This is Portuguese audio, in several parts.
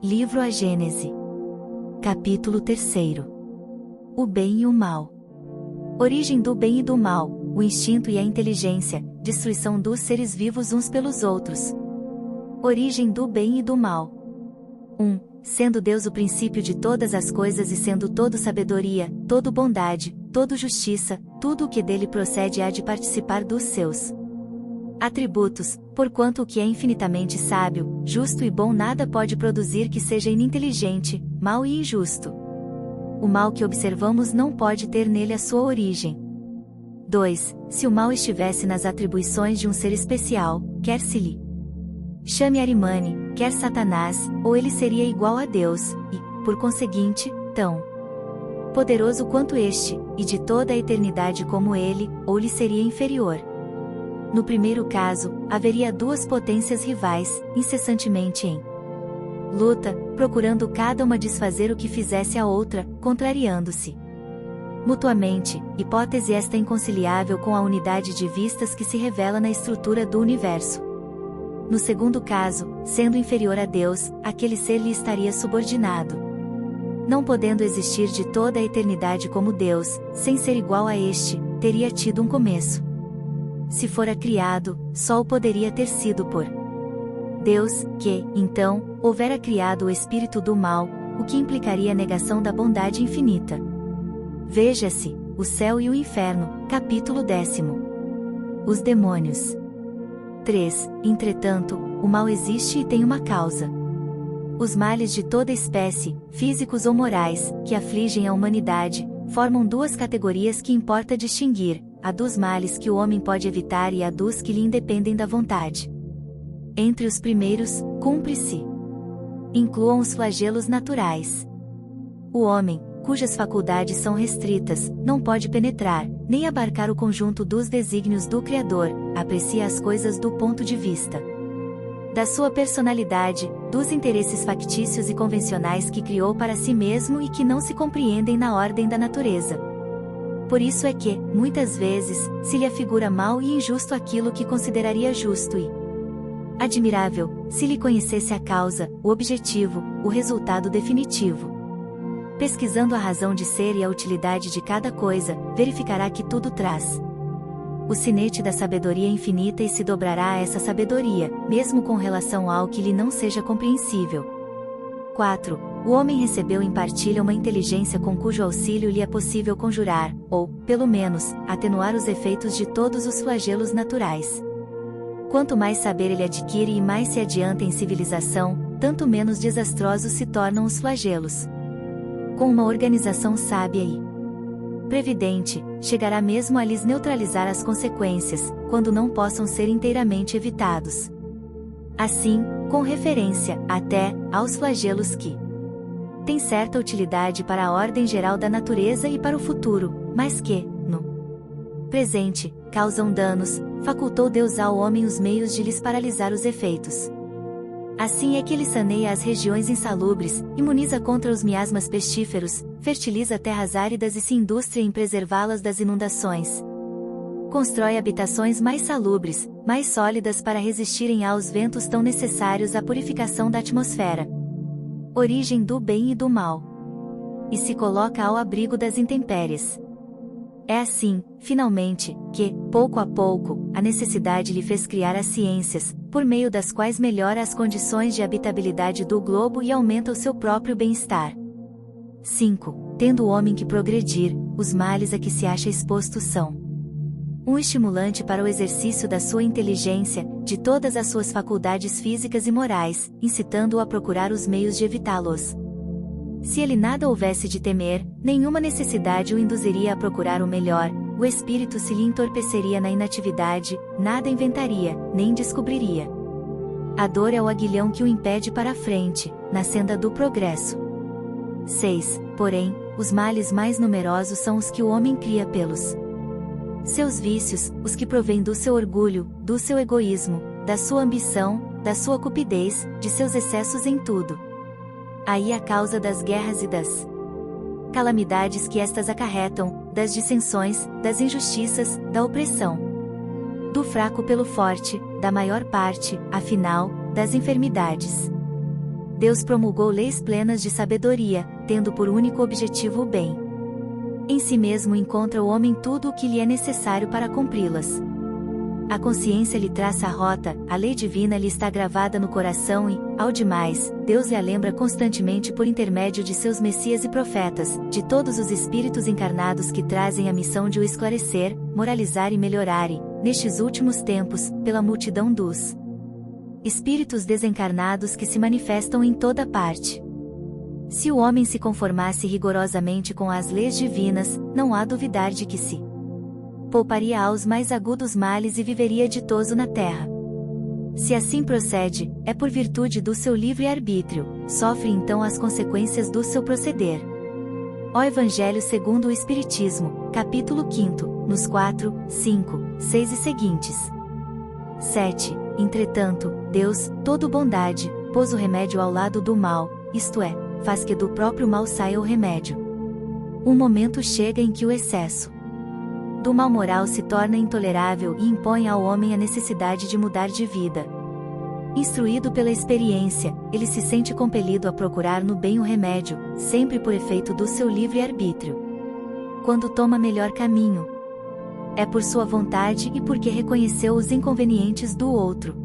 Livro A Gênese. Capítulo 3. O bem e o mal. Origem do bem e do mal, o instinto e a inteligência, destruição dos seres vivos uns pelos outros. Origem do bem e do mal. 1. Sendo Deus o princípio de todas as coisas e sendo todo sabedoria, todo bondade, todo justiça, tudo o que dele procede há de participar dos seus atributos, porquanto o que é infinitamente sábio, justo e bom nada pode produzir que seja ininteligente, mau e injusto. O mal que observamos não pode ter nele a sua origem. 2. Se o mal estivesse nas atribuições de um ser especial, quer se lhe chame Arimane, quer Satanás, ou ele seria igual a Deus, e, por conseguinte, tão poderoso quanto este, e de toda a eternidade como ele, ou lhe seria inferior. No primeiro caso, haveria duas potências rivais, incessantemente em luta, procurando cada uma desfazer o que fizesse a outra, contrariando-se mutuamente, hipótese esta inconciliável com a unidade de vistas que se revela na estrutura do universo. No segundo caso, sendo inferior a Deus, aquele ser lhe estaria subordinado. Não podendo existir de toda a eternidade como Deus, sem ser igual a este, teria tido um começo. Se fora criado, só o poderia ter sido por Deus, que, então, houvera criado o espírito do mal, o que implicaria a negação da bondade infinita. Veja-se, o céu e o inferno, capítulo 10. Os demônios. 3. Entretanto, o mal existe e tem uma causa. Os males de toda espécie, físicos ou morais, que afligem a humanidade, formam duas categorias que importa distinguir, a dos males que o homem pode evitar e a dos que lhe independem da vontade. Entre os primeiros, cumpre-se incluam os flagelos naturais. O homem, cujas faculdades são restritas, não pode penetrar, nem abarcar o conjunto dos desígnios do Criador, aprecia as coisas do ponto de vista da sua personalidade, dos interesses factícios e convencionais que criou para si mesmo e que não se compreendem na ordem da natureza. Por isso é que, muitas vezes, se lhe afigura mal e injusto aquilo que consideraria justo e admirável, se lhe conhecesse a causa, o objetivo, o resultado definitivo. Pesquisando a razão de ser e a utilidade de cada coisa, verificará que tudo traz o sinete da sabedoria infinita e se dobrará a essa sabedoria, mesmo com relação ao que lhe não seja compreensível. 4. O homem recebeu em partilha uma inteligência com cujo auxílio lhe é possível conjurar, ou, pelo menos, atenuar os efeitos de todos os flagelos naturais. Quanto mais saber ele adquire e mais se adianta em civilização, tanto menos desastrosos se tornam os flagelos. Com uma organização sábia e previdente, chegará mesmo a lhes neutralizar as consequências, quando não possam ser inteiramente evitados. Assim, com referência, até, aos flagelos que têm certa utilidade para a ordem geral da natureza e para o futuro, mas que, no presente, causam danos, facultou Deus ao homem os meios de lhes paralisar os efeitos. Assim é que ele saneia as regiões insalubres, imuniza contra os miasmas pestíferos, fertiliza terras áridas e se industra em preservá-las das inundações. Constrói habitações mais salubres, mais sólidas para resistirem aos ventos tão necessários à purificação da atmosfera. Origem do bem e do mal. E se coloca ao abrigo das intempéries. É assim, finalmente, que, pouco a pouco, a necessidade lhe fez criar as ciências, por meio das quais melhora as condições de habitabilidade do globo e aumenta o seu próprio bem-estar. 5. Tendo o homem que progredir, os males a que se acha exposto são um estimulante para o exercício da sua inteligência, de todas as suas faculdades físicas e morais, incitando-o a procurar os meios de evitá-los. Se ele nada houvesse de temer, nenhuma necessidade o induziria a procurar o melhor, o espírito se lhe entorpeceria na inatividade, nada inventaria, nem descobriria. A dor é o aguilhão que o impede para a frente, na senda do progresso. 6. Porém, os males mais numerosos são os que o homem cria pelos seus vícios, os que provêm do seu orgulho, do seu egoísmo, da sua ambição, da sua cupidez, de seus excessos em tudo. Aí a causa das guerras e das calamidades que estas acarretam, das dissensões, das injustiças, da opressão do fraco pelo forte, da maior parte, afinal, das enfermidades. Deus promulgou leis plenas de sabedoria, tendo por único objetivo o bem. Em si mesmo encontra o homem tudo o que lhe é necessário para cumpri-las. A consciência lhe traça a rota, a lei divina lhe está gravada no coração e, ao demais, Deus lhe a lembra constantemente por intermédio de seus messias e profetas, de todos os espíritos encarnados que trazem a missão de o esclarecer, moralizar e melhorar e, nestes últimos tempos, pela multidão dos espíritos desencarnados que se manifestam em toda parte. Se o homem se conformasse rigorosamente com as leis divinas, não há duvidar de que se pouparia aos mais agudos males e viveria ditoso na terra. Se assim procede, é por virtude do seu livre-arbítrio, sofre então as consequências do seu proceder. Ó Evangelho segundo o Espiritismo, capítulo 5, nos 4, 5, 6 e seguintes. 7. Entretanto, Deus, todo bondade, pôs o remédio ao lado do mal, isto é, faz que do próprio mal saia o remédio. Um momento chega em que o excesso do mal moral se torna intolerável e impõe ao homem a necessidade de mudar de vida. Instruído pela experiência, ele se sente compelido a procurar no bem o remédio, sempre por efeito do seu livre-arbítrio. Quando toma melhor caminho, é por sua vontade e porque reconheceu os inconvenientes do outro.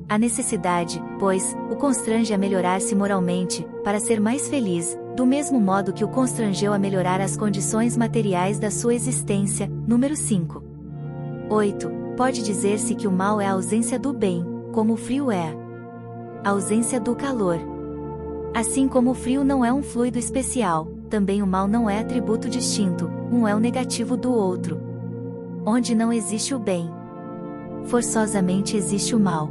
A necessidade, pois, o constrange a melhorar-se moralmente, para ser mais feliz, do mesmo modo que o constrangeu a melhorar as condições materiais da sua existência. Número 5. 8. Pode dizer-se que o mal é a ausência do bem, como o frio é a ausência do calor. Assim como o frio não é um fluido especial, também o mal não é atributo distinto, um é o negativo do outro. Onde não existe o bem, forçosamente existe o mal.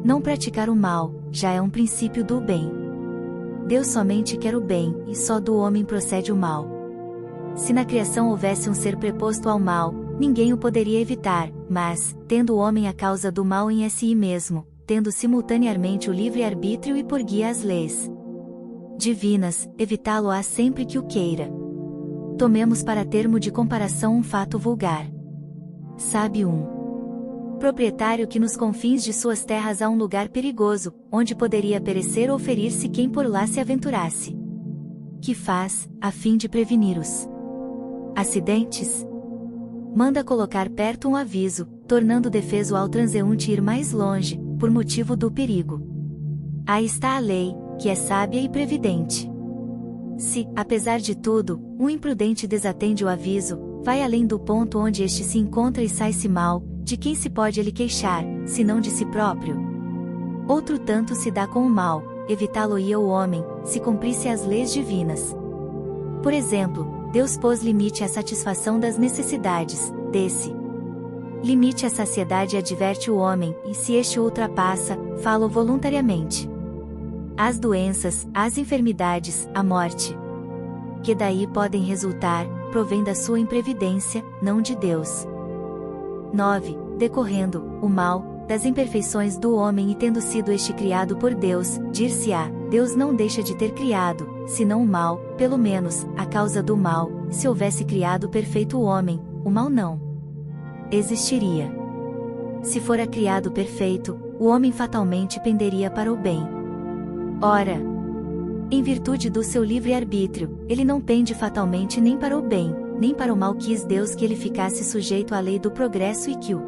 Não praticar o mal, já é um princípio do bem. Deus somente quer o bem, e só do homem procede o mal. Se na criação houvesse um ser preposto ao mal, ninguém o poderia evitar, mas, tendo o homem a causa do mal em si mesmo, tendo simultaneamente o livre-arbítrio e por guia as leis divinas, evitá-lo-á sempre que o queira. Tomemos para termo de comparação um fato vulgar. Sabe um proprietário que nos confins de suas terras há um lugar perigoso, onde poderia perecer ou ferir-se quem por lá se aventurasse. Que faz, a fim de prevenir os acidentes? Manda colocar perto um aviso, tornando defeso ao transeunte ir mais longe, por motivo do perigo. Aí está a lei, que é sábia e previdente. Se, apesar de tudo, um imprudente desatende o aviso, vai além do ponto onde este se encontra e sai-se mal, de quem se pode ele queixar, senão de si próprio? Outro tanto se dá com o mal, evitá-lo-ia o homem, se cumprisse as leis divinas. Por exemplo, Deus pôs limite à satisfação das necessidades, desse limite à saciedade adverte o homem, e se este o ultrapassa, fala-o voluntariamente. As doenças, as enfermidades, a morte, que daí podem resultar, provém da sua imprevidência, não de Deus. 9. Decorrendo, o mal, das imperfeições do homem e tendo sido este criado por Deus, dir-se-á, Deus não deixa de ter criado, senão o mal, pelo menos, a causa do mal, se houvesse criado perfeito o homem, o mal não existiria. Se fora criado perfeito, o homem fatalmente penderia para o bem. Ora, em virtude do seu livre-arbítrio, ele não pende fatalmente nem para o bem, nem para o mal. Quis Deus que ele ficasse sujeito à lei do progresso e que o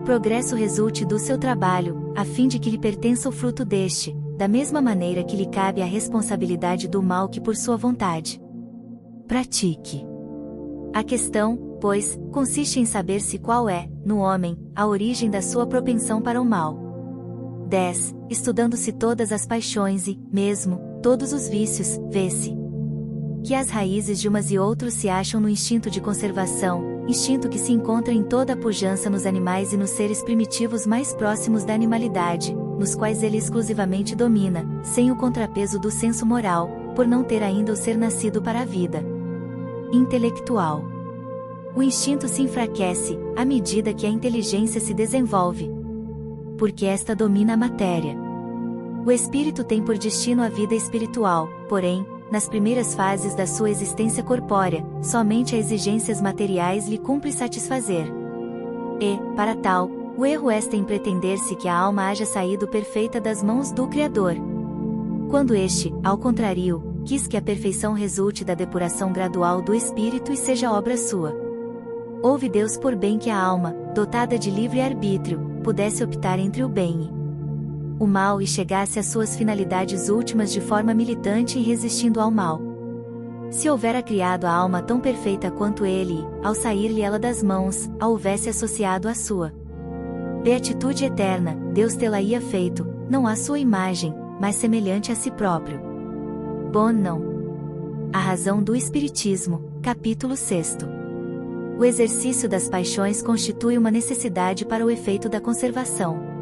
progresso resulte do seu trabalho, a fim de que lhe pertença o fruto deste, da mesma maneira que lhe cabe a responsabilidade do mal que por sua vontade pratique. A questão, pois, consiste em saber-se qual é, no homem, a origem da sua propensão para o mal. 10. Estudando-se todas as paixões e, mesmo, todos os vícios, vê-se que as raízes de umas e outros se acham no instinto de conservação, instinto que se encontra em toda a pujança nos animais e nos seres primitivos mais próximos da animalidade, nos quais ele exclusivamente domina, sem o contrapeso do senso moral, por não ter ainda o ser nascido para a vida intelectual. O instinto se enfraquece, à medida que a inteligência se desenvolve, porque esta domina a matéria. O espírito tem por destino a vida espiritual, porém, nas primeiras fases da sua existência corpórea, somente a exigências materiais lhe cumpre satisfazer. E, para tal, o erro está em pretender-se que a alma haja saído perfeita das mãos do Criador. quando este, ao contrário, quis que a perfeição resulte da depuração gradual do espírito e seja obra sua. Houve Deus por bem que a alma, dotada de livre-arbítrio, pudesse optar entre o bem e o mal e chegasse às suas finalidades últimas de forma militante e resistindo ao mal. Se houvera criado a alma tão perfeita quanto ele e, ao sair-lhe ela das mãos, a houvesse associado à sua beatitude eterna, Deus tê-la-ia feito, não à sua imagem, mas semelhante a si próprio. Bom não. A razão do Espiritismo, capítulo 6. O exercício das paixões constitui uma necessidade para o efeito da conservação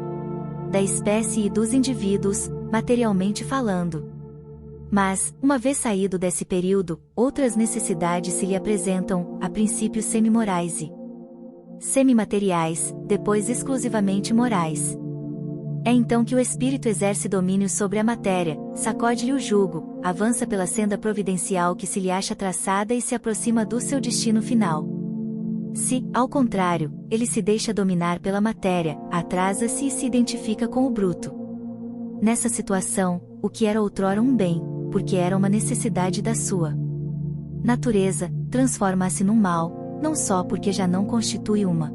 da espécie e dos indivíduos, materialmente falando. Mas, uma vez saído desse período, outras necessidades se lhe apresentam, a princípio semimorais e semimateriais, depois exclusivamente morais. É então que o espírito exerce domínio sobre a matéria, sacode-lhe o jugo, avança pela senda providencial que se lhe acha traçada e se aproxima do seu destino final. Se, ao contrário, ele se deixa dominar pela matéria, atrasa-se e se identifica com o bruto. Nessa situação, o que era outrora um bem, porque era uma necessidade da sua natureza, transforma-se num mal, não só porque já não constitui uma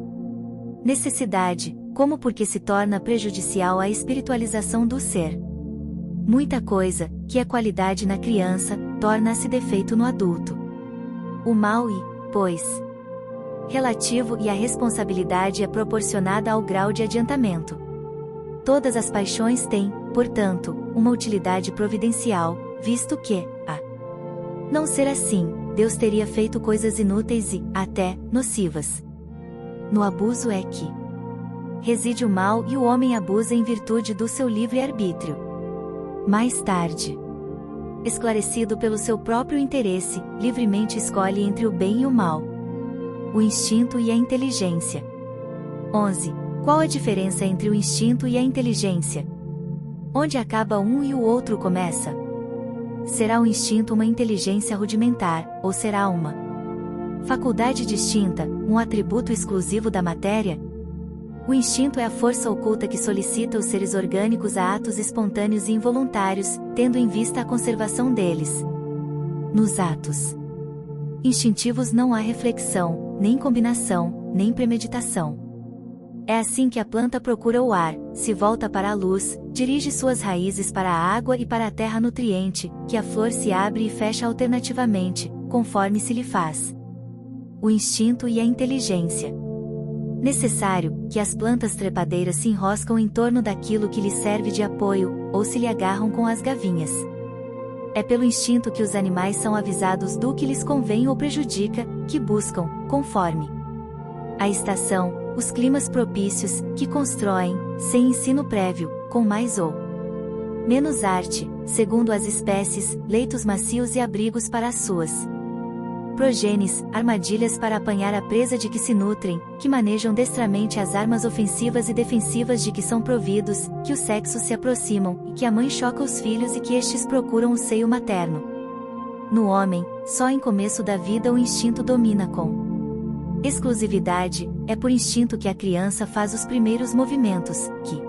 necessidade, como porque se torna prejudicial à espiritualização do ser. Muita coisa, que é qualidade na criança, torna-se defeito no adulto. O mal pois, relativo e a responsabilidade é proporcionada ao grau de adiantamento. Todas as paixões têm, portanto, uma utilidade providencial, visto que, a não ser assim, Deus teria feito coisas inúteis e, até, nocivas. No abuso é que reside o mal e o homem abusa em virtude do seu livre-arbítrio. Mais tarde, esclarecido pelo seu próprio interesse, livremente escolhe entre o bem e o mal. O instinto e a inteligência. 11. Qual a diferença entre o instinto e a inteligência? Onde acaba um e o outro começa? Será o instinto uma inteligência rudimentar, ou será uma faculdade distinta, um atributo exclusivo da matéria? O instinto é a força oculta que solicita os seres orgânicos a atos espontâneos e involuntários, tendo em vista a conservação deles. Nos atos instintivos não há reflexão, nem combinação, nem premeditação. É assim que a planta procura o ar, se volta para a luz, dirige suas raízes para a água e para a terra nutriente, que a flor se abre e fecha alternativamente, conforme se lhe faz. O instinto e a inteligência. Necessário, que as plantas trepadeiras se enroscam em torno daquilo que lhes serve de apoio, ou se lhe agarram com as gavinhas. É pelo instinto que os animais são avisados do que lhes convém ou prejudica, que buscam, conforme a estação, os climas propícios, que constroem, sem ensino prévio, com mais ou menos arte, segundo as espécies, leitos macios e abrigos para as suas progenes, armadilhas para apanhar a presa de que se nutrem, que manejam destramente as armas ofensivas e defensivas de que são providos, que os sexos se aproximam, e que a mãe choca os filhos e que estes procuram o seio materno. No homem, só em começo da vida o instinto domina com exclusividade, é por instinto que a criança faz os primeiros movimentos, que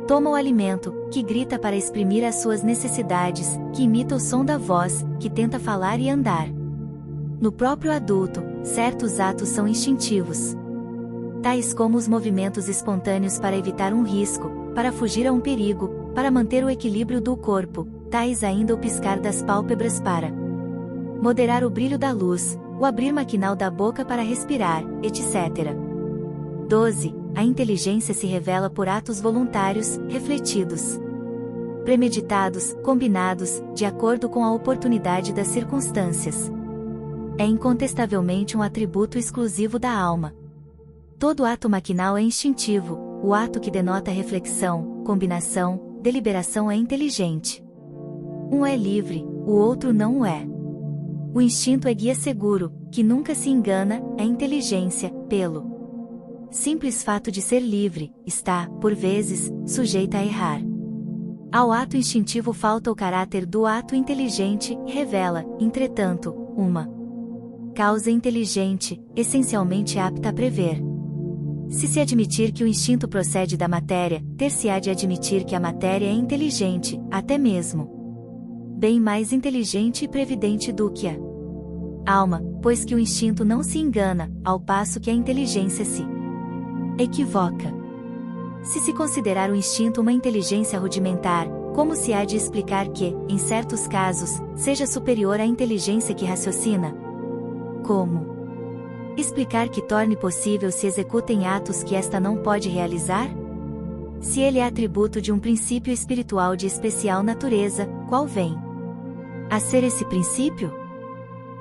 toma o alimento, que grita para exprimir as suas necessidades, que imita o som da voz, que tenta falar e andar. No próprio adulto, certos atos são instintivos, tais como os movimentos espontâneos para evitar um risco, para fugir a um perigo, para manter o equilíbrio do corpo, tais ainda o piscar das pálpebras para moderar o brilho da luz, o abrir maquinal da boca para respirar, etc. 12. A inteligência se revela por atos voluntários, refletidos, premeditados, combinados, de acordo com a oportunidade das circunstâncias. É incontestavelmente um atributo exclusivo da alma. Todo ato maquinal é instintivo, o ato que denota reflexão, combinação, deliberação é inteligente. Um é livre, o outro não o é. O instinto é guia seguro, que nunca se engana, é inteligência, pelo simples fato de ser livre, está, por vezes, sujeita a errar. Ao ato instintivo falta o caráter do ato inteligente, e revela, entretanto, uma causa inteligente, essencialmente apta a prever. Se se admitir que o instinto procede da matéria, ter-se-á de admitir que a matéria é inteligente, até mesmo bem mais inteligente e previdente do que a alma, pois que o instinto não se engana, ao passo que a inteligência se equivoca. Se se considerar o instinto uma inteligência rudimentar, como se há de explicar que, em certos casos, seja superior à inteligência que raciocina? Como explicar que torne possível se executem atos que esta não pode realizar? Se ele é atributo de um princípio espiritual de especial natureza, qual vem a ser esse princípio?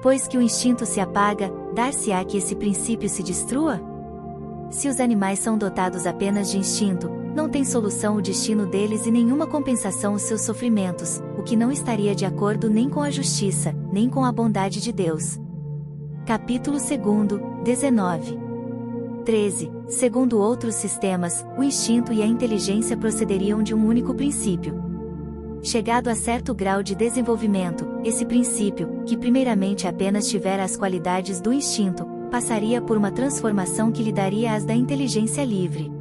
Pois que o instinto se apaga, dar-se-á que esse princípio se destrua? Se os animais são dotados apenas de instinto, não tem solução o destino deles e nenhuma compensação os seus sofrimentos, o que não estaria de acordo nem com a justiça, nem com a bondade de Deus. Capítulo 2, 19. 13. Segundo outros sistemas, o instinto e a inteligência procederiam de um único princípio. Chegado a certo grau de desenvolvimento, esse princípio, que primeiramente apenas tivera as qualidades do instinto, passaria por uma transformação que lhe daria as da inteligência livre.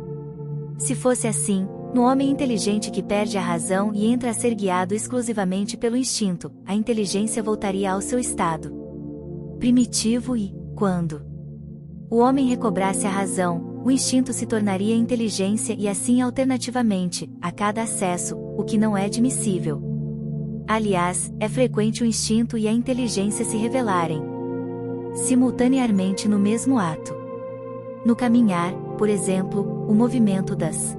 Se fosse assim, no homem inteligente que perde a razão e entra a ser guiado exclusivamente pelo instinto, a inteligência voltaria ao seu estado primitivo e, quando o homem recobrasse a razão, o instinto se tornaria inteligência e assim alternativamente, a cada acesso, o que não é admissível. Aliás, é frequente o instinto e a inteligência se revelarem simultaneamente no mesmo ato. No caminhar, por exemplo, o movimento das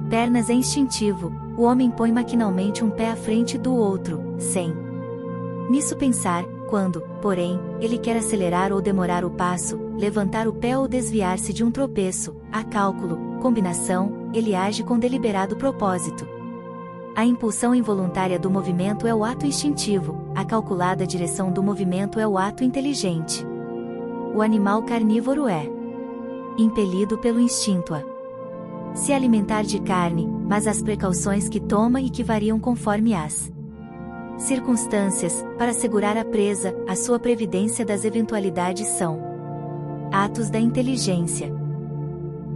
pernas é instintivo, o homem põe maquinalmente um pé à frente do outro, sem nisso pensar. Quando, porém, ele quer acelerar ou demorar o passo, levantar o pé ou desviar-se de um tropeço, há cálculo, combinação, ele age com deliberado propósito. A impulsão involuntária do movimento é o ato instintivo, a calculada direção do movimento é o ato inteligente. O animal carnívoro é impelido pelo instinto a se alimentar de carne, mas as precauções que toma e que variam conforme as circunstâncias, para segurar a presa, a sua previdência das eventualidades são atos da inteligência.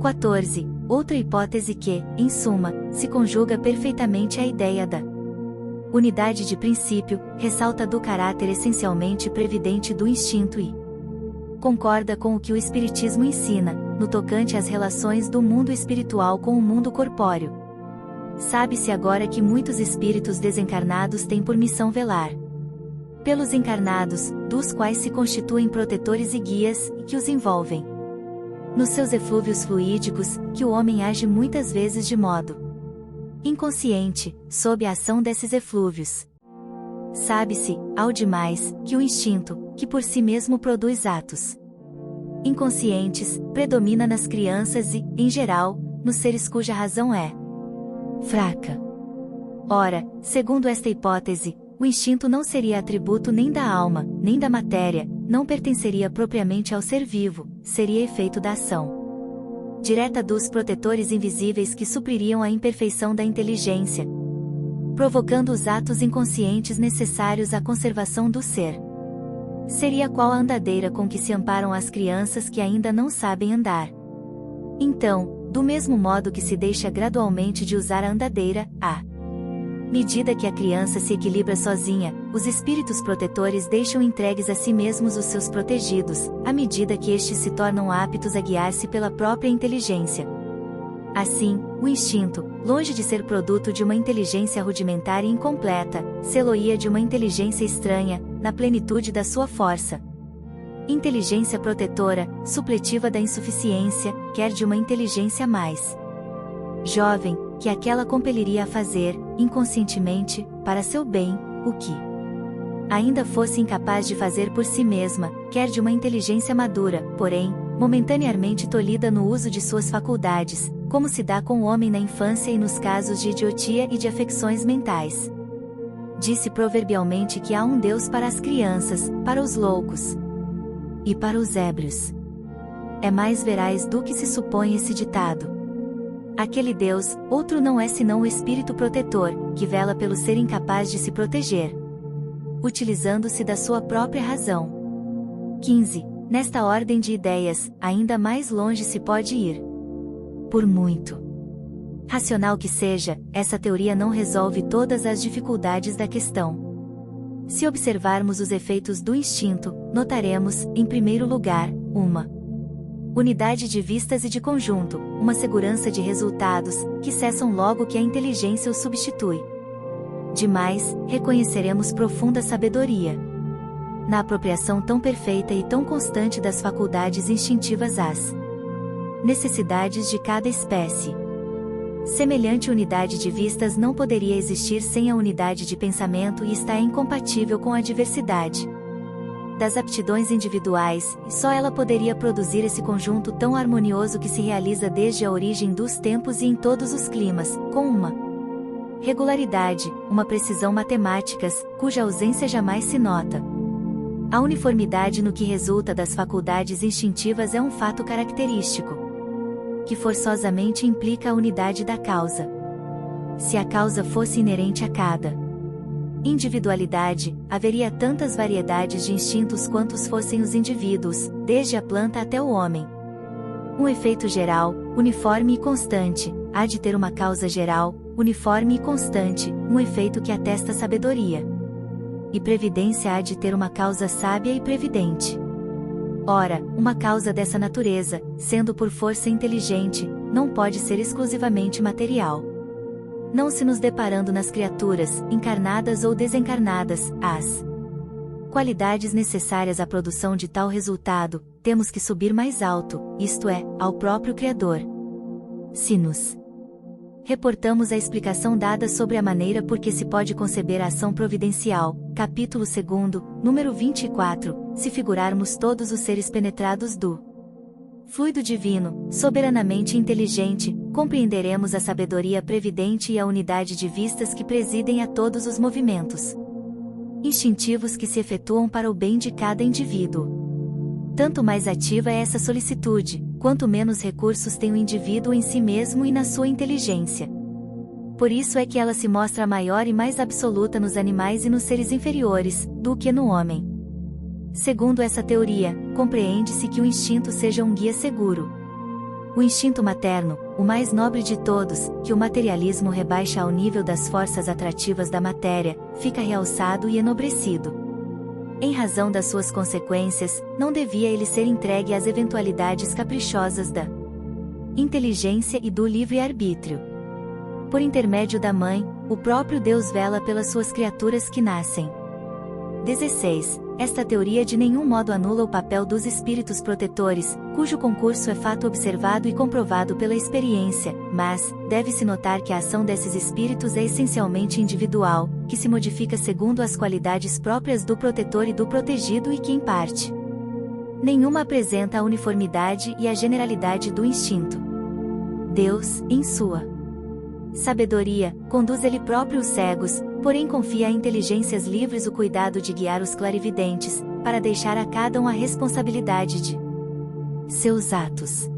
14. Outra hipótese que, em suma, se conjuga perfeitamente à ideia da unidade de princípio, ressalta do caráter essencialmente previdente do instinto e concorda com o que o Espiritismo ensina, no tocante às relações do mundo espiritual com o mundo corpóreo. Sabe-se agora que muitos espíritos desencarnados têm por missão velar pelos encarnados, dos quais se constituem protetores e guias, e que os envolvem nos seus eflúvios fluídicos, que o homem age muitas vezes de modo inconsciente, sob a ação desses eflúvios. Sabe-se, ao demais, que o instinto, que por si mesmo produz atos inconscientes, predomina nas crianças e, em geral, nos seres cuja razão é fraca. Ora, segundo esta hipótese, o instinto não seria atributo nem da alma, nem da matéria, não pertenceria propriamente ao ser vivo, seria efeito da ação direta dos protetores invisíveis que supririam a imperfeição da inteligência, provocando os atos inconscientes necessários à conservação do ser. Seria qual a andadeira com que se amparam as crianças que ainda não sabem andar. Então, do mesmo modo que se deixa gradualmente de usar a andadeira, à medida que a criança se equilibra sozinha, os espíritos protetores deixam entregues a si mesmos os seus protegidos, à medida que estes se tornam aptos a guiar-se pela própria inteligência. Assim, o instinto, longe de ser produto de uma inteligência rudimentar e incompleta, sê-lo-ia de uma inteligência estranha, na plenitude da sua força. Inteligência protetora, supletiva da insuficiência, quer de uma inteligência mais jovem, que aquela compeliria a fazer, inconscientemente, para seu bem, o que ainda fosse incapaz de fazer por si mesma, quer de uma inteligência madura, porém, momentaneamente tolhida no uso de suas faculdades, como se dá com o homem na infância e nos casos de idiotia e de afecções mentais. Disse proverbialmente que há um Deus para as crianças, para os loucos e para os ébrios. É mais veraz do que se supõe esse ditado. Aquele Deus, outro não é senão o Espírito protetor, que vela pelo ser incapaz de se proteger, utilizando-se da sua própria razão. 15. Nesta ordem de ideias, ainda mais longe se pode ir. Por muito racional que seja, essa teoria não resolve todas as dificuldades da questão. Se observarmos os efeitos do instinto, notaremos, em primeiro lugar, uma unidade de vistas e de conjunto, uma segurança de resultados, que cessam logo que a inteligência os substitui. Demais, reconheceremos profunda sabedoria na apropriação tão perfeita e tão constante das faculdades instintivas às necessidades de cada espécie. Semelhante unidade de vistas não poderia existir sem a unidade de pensamento e está incompatível com a diversidade das aptidões individuais, e só ela poderia produzir esse conjunto tão harmonioso que se realiza desde a origem dos tempos e em todos os climas, com uma regularidade, uma precisão matemáticas, cuja ausência jamais se nota. A uniformidade no que resulta das faculdades instintivas é um fato característico, que forçosamente implica a unidade da causa. Se a causa fosse inerente a cada individualidade, haveria tantas variedades de instintos quantos fossem os indivíduos, desde a planta até o homem. Um efeito geral, uniforme e constante, há de ter uma causa geral, uniforme e constante, um efeito que atesta sabedoria. E previdência há de ter uma causa sábia e previdente. Ora, uma causa dessa natureza, sendo por força inteligente, não pode ser exclusivamente material. Não se nos deparando nas criaturas, encarnadas ou desencarnadas, as qualidades necessárias à produção de tal resultado, temos que subir mais alto, isto é, ao próprio Criador. Se nos reportamos a explicação dada sobre a maneira por que se pode conceber a ação providencial, capítulo 2, número 24, se figurarmos todos os seres penetrados do fluido divino, soberanamente inteligente, compreenderemos a sabedoria previdente e a unidade de vistas que presidem a todos os movimentos instintivos que se efetuam para o bem de cada indivíduo. Tanto mais ativa é essa solicitude, quanto menos recursos tem o indivíduo em si mesmo e na sua inteligência. Por isso é que ela se mostra maior e mais absoluta nos animais e nos seres inferiores, do que no homem. Segundo essa teoria, compreende-se que o instinto seja um guia seguro. O instinto materno, o mais nobre de todos, que o materialismo rebaixa ao nível das forças atrativas da matéria, fica realçado e enobrecido. Em razão das suas consequências, não devia ele ser entregue às eventualidades caprichosas da inteligência e do livre-arbítrio. Por intermédio da mãe, o próprio Deus vela pelas suas criaturas que nascem. 16. Esta teoria de nenhum modo anula o papel dos espíritos protetores, cujo concurso é fato observado e comprovado pela experiência, mas, deve-se notar que a ação desses espíritos é essencialmente individual, que se modifica segundo as qualidades próprias do protetor e do protegido e que em parte nenhuma apresenta a uniformidade e a generalidade do instinto. Deus, em sua sabedoria, conduz ele próprio os cegos, porém confia a inteligências livres o cuidado de guiar os clarividentes, para deixar a cada um a responsabilidade de seus atos.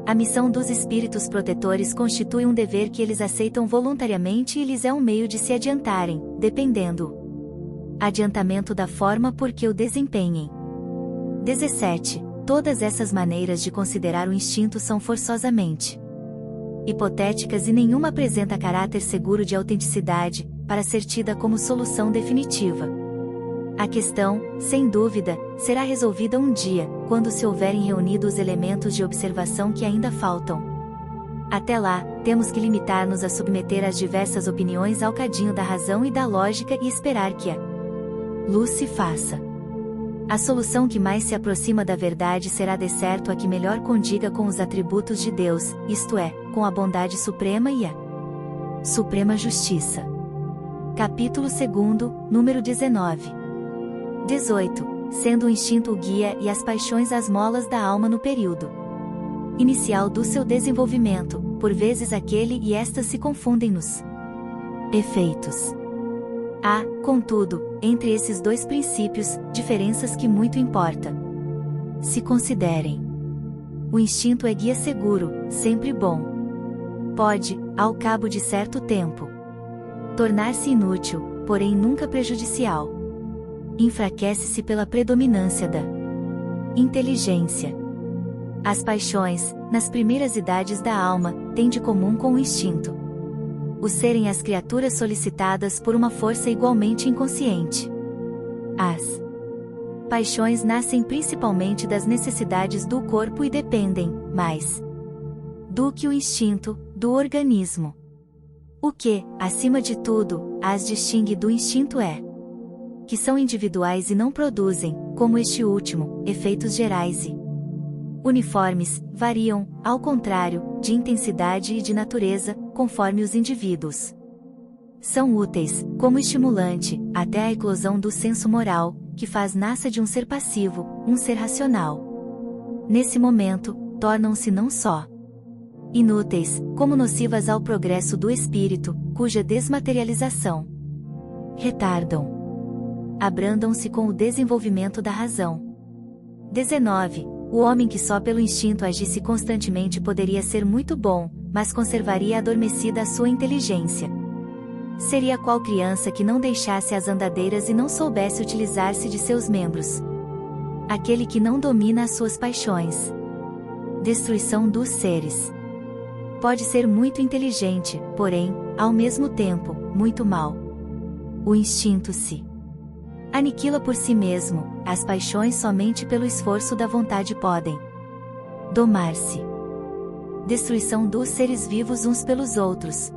A missão dos espíritos protetores constitui um dever que eles aceitam voluntariamente e lhes é um meio de se adiantarem, dependendo adiantamento da forma por que o desempenhem. 17. Todas essas maneiras de considerar o instinto são forçosamente hipotéticas e nenhuma apresenta caráter seguro de autenticidade, para ser tida como solução definitiva. A questão, sem dúvida, será resolvida um dia, quando se houverem reunido os elementos de observação que ainda faltam. Até lá, temos que limitar-nos a submeter as diversas opiniões ao cadinho da razão e da lógica e esperar que a luz se faça. A solução que mais se aproxima da verdade será de certo a que melhor condiga com os atributos de Deus, isto é, com a bondade suprema e a suprema justiça. Capítulo 2, número 19. 18. Sendo o instinto o guia e as paixões as molas da alma no período inicial do seu desenvolvimento, por vezes aquele e estas se confundem nos efeitos. Há, contudo, entre esses dois princípios, diferenças que muito importa se considerem. O instinto é guia seguro, sempre bom. Pode, ao cabo de certo tempo, tornar-se inútil, porém nunca prejudicial. Enfraquece-se pela predominância da inteligência. As paixões, nas primeiras idades da alma, têm de comum com o instinto o serem as criaturas solicitadas por uma força igualmente inconsciente. As paixões nascem principalmente das necessidades do corpo e dependem, mais do que o instinto, do organismo. O que, acima de tudo, as distingue do instinto é que são individuais e não produzem, como este último, efeitos gerais e uniformes, variam, ao contrário, de intensidade e de natureza, conforme os indivíduos. São úteis, como estimulante, até a eclosão do senso moral, que faz nasça de um ser passivo, um ser racional. Nesse momento, tornam-se não só inúteis, como nocivas ao progresso do espírito, cuja desmaterialização retardam. Abrandam-se com o desenvolvimento da razão. 19. O homem que só pelo instinto agisse constantemente poderia ser muito bom, mas conservaria adormecida a sua inteligência. Seria qual criança que não deixasse as andadeiras e não soubesse utilizar-se de seus membros. Aquele que não domina as suas paixões. Destruição dos seres. Pode ser muito inteligente, porém, ao mesmo tempo, muito mau. O instinto se aniquila por si mesmo, as paixões somente pelo esforço da vontade podem domar-se. Destruição dos seres vivos uns pelos outros.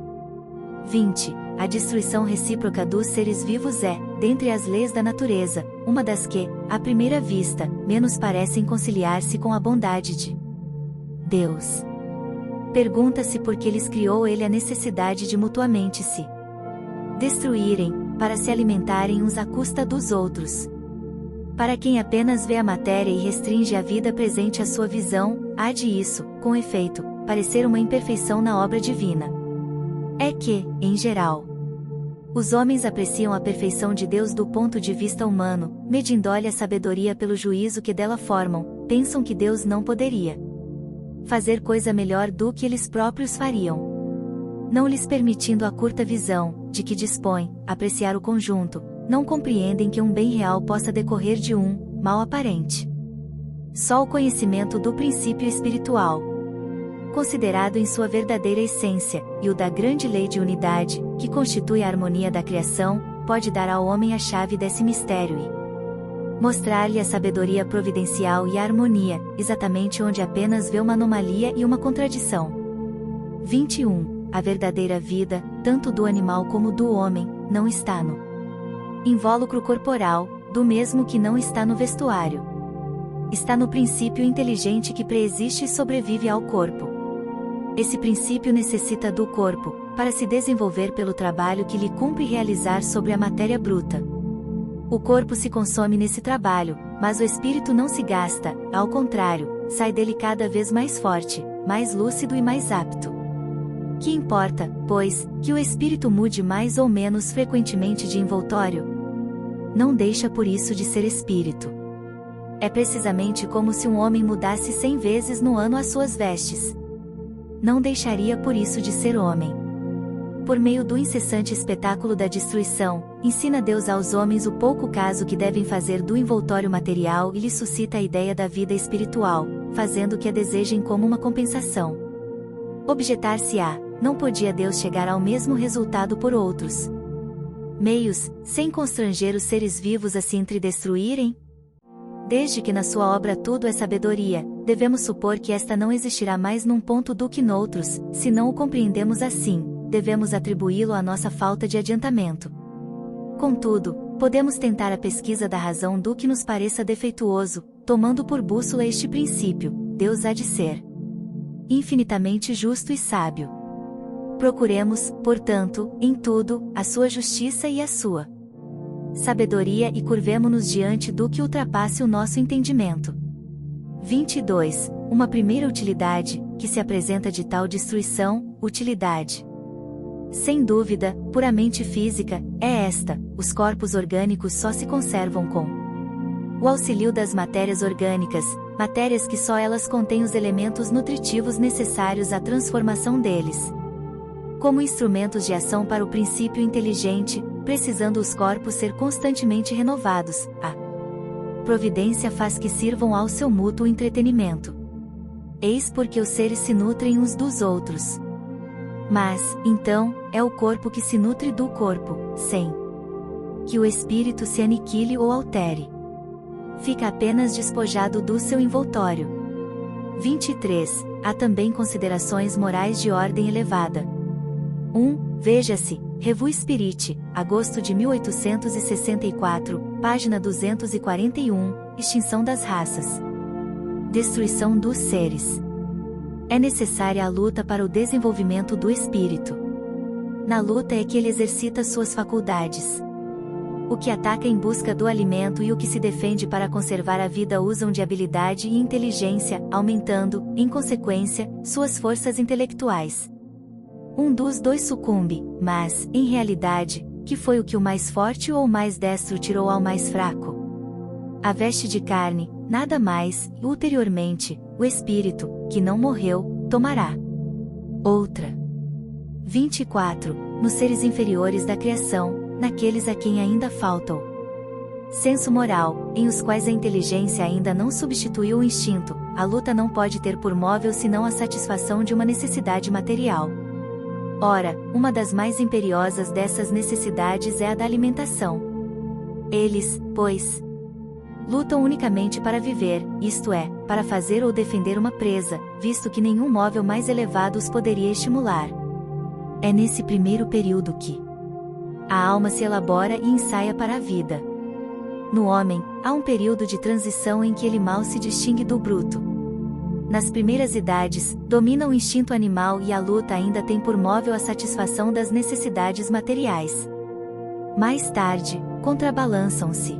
20. A destruição recíproca dos seres vivos é, dentre as leis da natureza, uma das que, à primeira vista, menos parecem conciliar-se com a bondade de Deus. Pergunta-se por que lhes criou ele a necessidade de mutuamente se destruírem, para se alimentarem uns à custa dos outros. Para quem apenas vê a matéria e restringe a vida presente à sua visão, há de isso, com efeito, parecer uma imperfeição na obra divina. É que, em geral, os homens apreciam a perfeição de Deus do ponto de vista humano, medindo-lhe a sabedoria pelo juízo que dela formam, pensam que Deus não poderia fazer coisa melhor do que eles próprios fariam. Não lhes permitindo a curta visão, de que dispõe, apreciar o conjunto, não compreendem que um bem real possa decorrer de um mal aparente. Só o conhecimento do princípio espiritual, considerado em sua verdadeira essência, e o da grande lei de unidade, que constitui a harmonia da criação, pode dar ao homem a chave desse mistério e mostrar-lhe a sabedoria providencial e a harmonia, exatamente onde apenas vê uma anomalia e uma contradição. 21. A verdadeira vida, tanto do animal como do homem, não está no invólucro corporal, do mesmo que não está no vestuário. Está no princípio inteligente que preexiste e sobrevive ao corpo. Esse princípio necessita do corpo, para se desenvolver pelo trabalho que lhe cumpre realizar sobre a matéria bruta. O corpo se consome nesse trabalho, mas o espírito não se gasta, ao contrário, sai dele cada vez mais forte, mais lúcido e mais apto. Que importa, pois, que o espírito mude mais ou menos frequentemente de envoltório? Não deixa por isso de ser espírito. É precisamente como se um homem mudasse 100 vezes no ano as suas vestes. Não deixaria por isso de ser homem. Por meio do incessante espetáculo da destruição, ensina Deus aos homens o pouco caso que devem fazer do envoltório material e lhes suscita a ideia da vida espiritual, fazendo que a desejem como uma compensação. Objetar-se-á, não podia Deus chegar ao mesmo resultado por outros meios, sem constranger os seres vivos a se entredestruírem? Desde que na sua obra tudo é sabedoria, devemos supor que esta não existirá mais num ponto do que noutros, se não o compreendemos assim, devemos atribuí-lo à nossa falta de adiantamento. Contudo, podemos tentar a pesquisa da razão do que nos pareça defeituoso, tomando por bússola este princípio: Deus há de ser infinitamente justo e sábio. Procuremos, portanto, em tudo, a sua justiça e a sua sabedoria e curvemo-nos diante do que ultrapasse o nosso entendimento. 22. Uma primeira utilidade, que se apresenta de tal destruição, utilidade sem dúvida, puramente física, é esta: os corpos orgânicos só se conservam com o auxílio das matérias orgânicas, matérias que só elas contêm os elementos nutritivos necessários à transformação deles. Como instrumentos de ação para o princípio inteligente, precisando os corpos ser constantemente renovados, a providência faz que sirvam ao seu mútuo entretenimento. Eis porque os seres se nutrem uns dos outros. Mas, então, é o corpo que se nutre do corpo, sem que o espírito se aniquile ou altere. Fica apenas despojado do seu envoltório. 23. Há também considerações morais de ordem elevada. 1. Veja-se, Revue Spirit, agosto de 1864, página 241, Extinção das raças. Destruição dos seres. É necessária a luta para o desenvolvimento do espírito. Na luta é que ele exercita suas faculdades. O que ataca em busca do alimento e o que se defende para conservar a vida usam de habilidade e inteligência, aumentando, em consequência, suas forças intelectuais. Um dos dois sucumbe, mas, em realidade, que foi o que o mais forte ou o mais destro tirou ao mais fraco? A veste de carne, nada mais, e ulteriormente, o espírito, que não morreu, tomará. Outra. 24. Nos seres inferiores da criação, naqueles a quem ainda falta o senso moral, em os quais a inteligência ainda não substituiu o instinto, a luta não pode ter por móvel senão a satisfação de uma necessidade material. Ora, uma das mais imperiosas dessas necessidades é a da alimentação. Eles, pois, lutam unicamente para viver, isto é, para fazer ou defender uma presa, visto que nenhum móvel mais elevado os poderia estimular. É nesse primeiro período que a alma se elabora e ensaia para a vida. No homem, há um período de transição em que ele mal se distingue do bruto. Nas primeiras idades, domina o instinto animal e a luta ainda tem por móvel a satisfação das necessidades materiais. Mais tarde, contrabalançam-se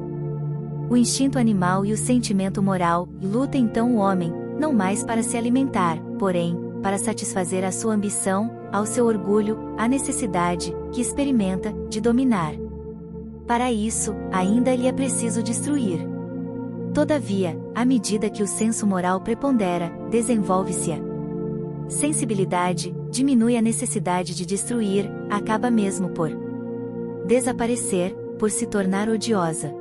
o instinto animal e o sentimento moral, e luta então o homem, não mais para se alimentar, porém, para satisfazer a sua ambição, ao seu orgulho, à necessidade, que experimenta, de dominar. Para isso, ainda lhe é preciso destruir. Todavia, à medida que o senso moral prepondera, desenvolve-se a sensibilidade, diminui a necessidade de destruir, acaba mesmo por desaparecer, por se tornar odiosa.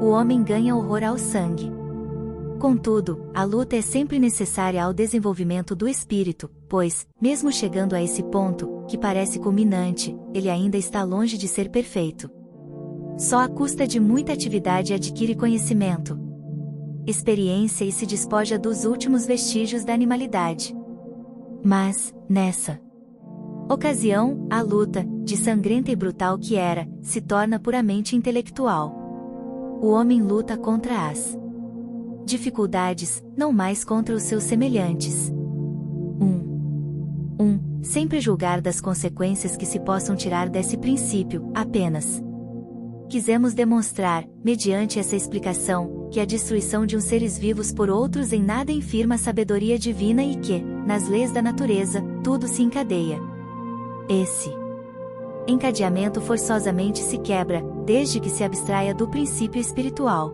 O homem ganha horror ao sangue. Contudo, a luta é sempre necessária ao desenvolvimento do espírito, pois, mesmo chegando a esse ponto, que parece culminante, ele ainda está longe de ser perfeito. Só à custa de muita atividade adquire conhecimento, experiência e se despoja dos últimos vestígios da animalidade. Mas, nessa ocasião, a luta, de sangrenta e brutal que era, se torna puramente intelectual. O homem luta contra as dificuldades, não mais contra os seus semelhantes. 1. Sempre julgar das consequências que se possam tirar desse princípio, apenas. Quisemos demonstrar, mediante essa explicação, que a destruição de uns seres vivos por outros em nada infirma a sabedoria divina e que, nas leis da natureza, tudo se encadeia. Esse encadeamento forçosamente se quebra, desde que se abstraia do princípio espiritual.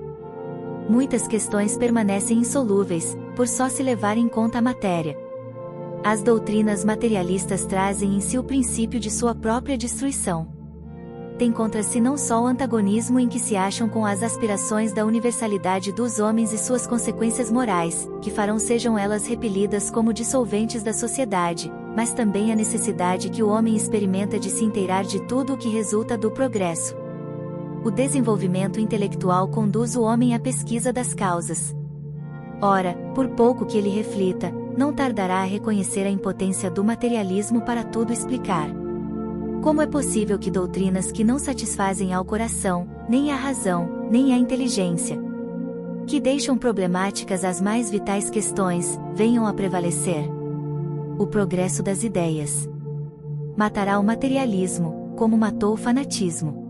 Muitas questões permanecem insolúveis, por só se levar em conta a matéria. As doutrinas materialistas trazem em si o princípio de sua própria destruição. Tem contra si não só o antagonismo em que se acham com as aspirações da universalidade dos homens e suas consequências morais, que farão sejam elas repelidas como dissolventes da sociedade, mas também a necessidade que o homem experimenta de se inteirar de tudo o que resulta do progresso. O desenvolvimento intelectual conduz o homem à pesquisa das causas. Ora, por pouco que ele reflita, não tardará a reconhecer a impotência do materialismo para tudo explicar. Como é possível que doutrinas que não satisfazem ao coração, nem à razão, nem à inteligência, que deixam problemáticas as mais vitais questões, venham a prevalecer? O progresso das ideias matará o materialismo, como matou o fanatismo.